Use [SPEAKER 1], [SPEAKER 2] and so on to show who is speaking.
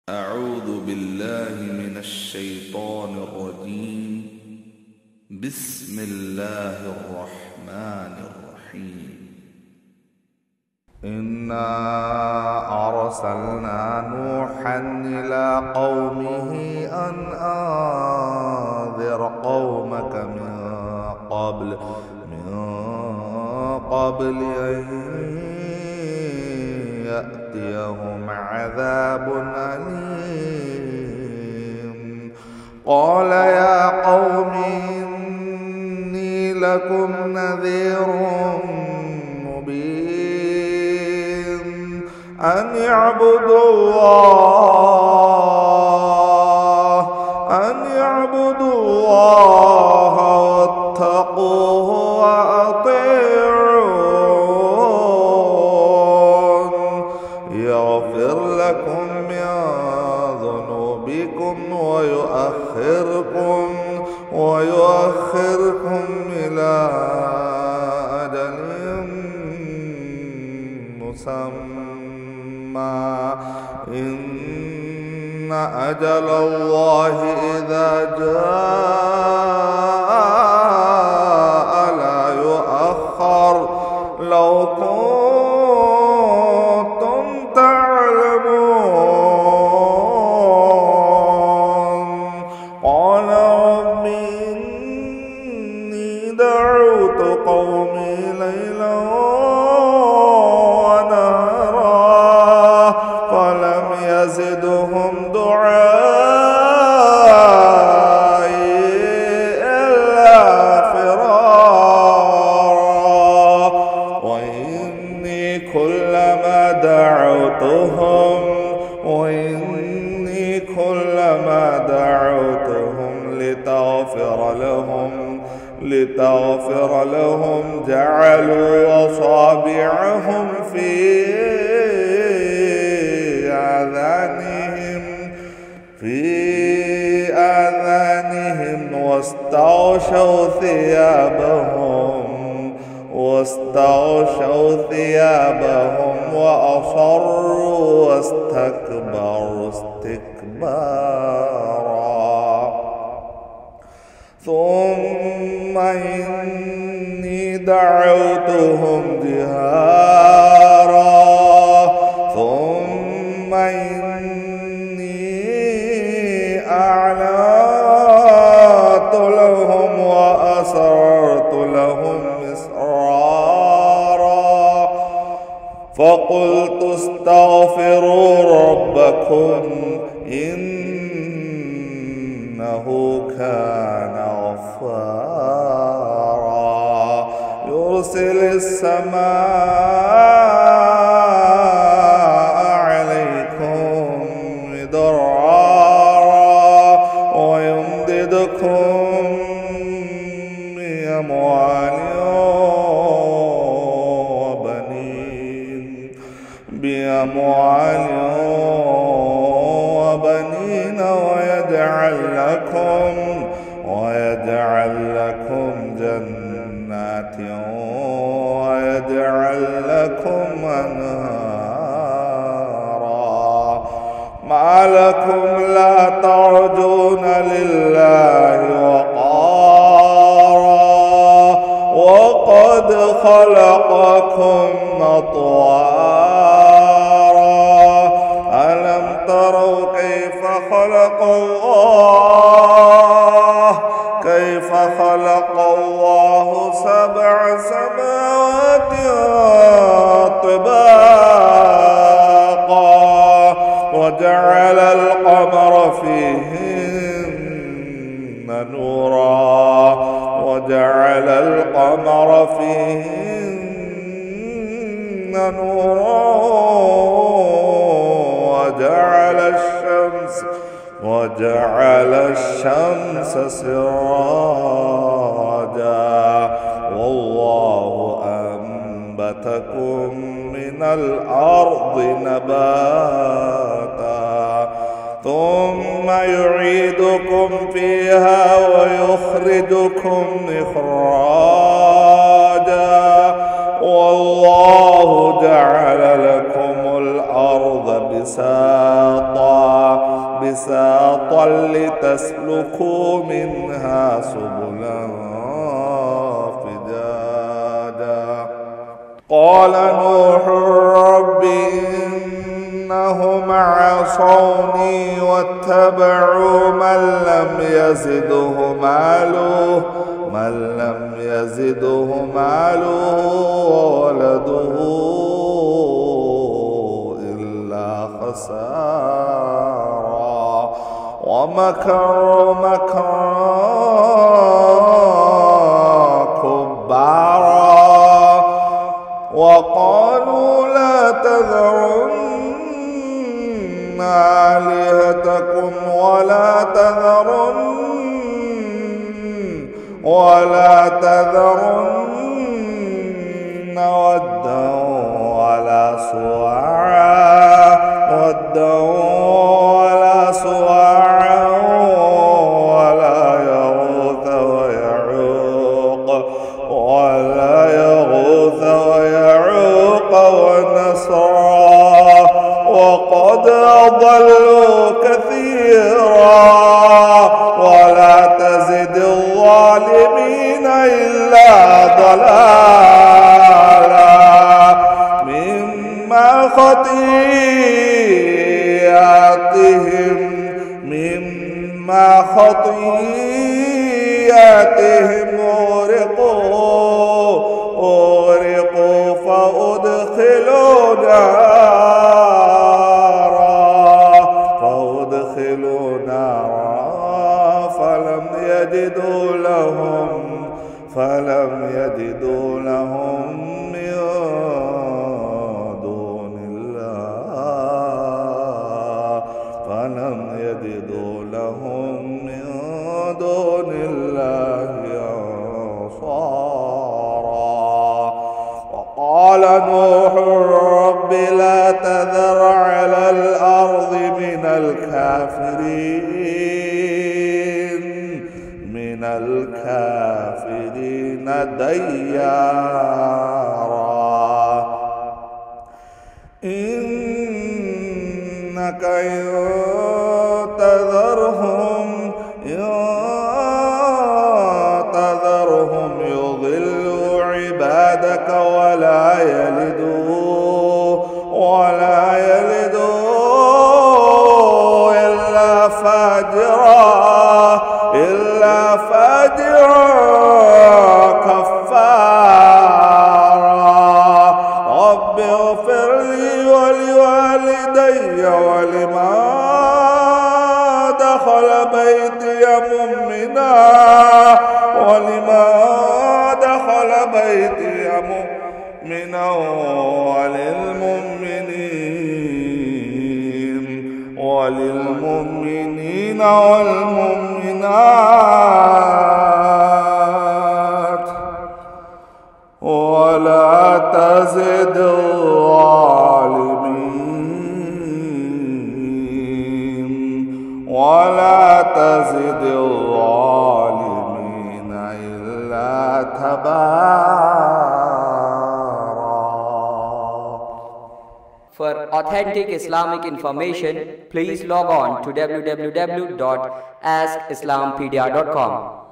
[SPEAKER 1] أعوذ بالله من الشيطان الرجيم. بسم الله الرحمن الرحيم. إنا أرسلنا نوحا إلى قومه أن أنذر قومك من قبل أن يأتيهم عذاب أليم. قال يا قوم إني لكم نذير مبين أن اعبدوا الله واتقوه وأطيعون يغفر لكم من ذنوبكم ويؤخركم إلى أجل مسمى إن أجل الله إذا جاء لا يؤخر لو كنتم تعلمون. قال رب إني دعوت قومي ليلا ونهارا فلم يزدهم دعائي إلا فرارا. وإني كلما دعوتهم لتغفر لهم جعلوا أصابعهم في آذانهم واستغشوا ثيابهم وأصروا واستكبروا استكبارا. ثم إني دعوتهم جهارا ثم إني أعلنت لهم وأسررت لهم إسرارا. فقلت استغفروا ربكم إنه كان غفارا يرسل السماء عليكم مدرارا ويمددكم بأموال وبنين ويجعل لكم جنات ويجعل لكم أنهارا. ما لكم لا ترجون لله وقارا وقد خلقكم أطوارا. ألم تروا كيف خلق الله 7 سماوات طباقا وجعل القمر فيهن نورا وجعل الشمس سراجا والله أنبتكم من الأرض نباتا ثم يعيدكم فيها ويخرجكم إخراجا والله جعل لكم الأرض بساطا بساطا لتسلكوا منها سبلا فجاجا قال نوح رب إنهم عصوني واتبعوا من لم يزده ماله وولده إلا خسارا ومكروا مكرا كبارا وقالوا لا تذرن آلهتكم ولا تذرن ودا ولا سواعا ولا يغوث ويعوق ونسرا وقد أضلوا كثيرا ولا تزد الظالمين إلا ضلالا مما خطيئاتهم أغرقوا فأدخلوا نارا فلم يجدوا لهم من دون الله أنصارا وقال نوح رب لا تذر على الأرض من الكافرين ديارا إنك إن تذرهم يضلوا عبادك ولا يلدوا إلا فاجرا كفارا رب اغفر لي ولوالدي ولمن دخل بيتي مؤمنا وللمؤمنين والمؤمنات ولا تزد الظالمين إلا تبارا.
[SPEAKER 2] For authentic Islamic information, please log on to www.askislampedia.com.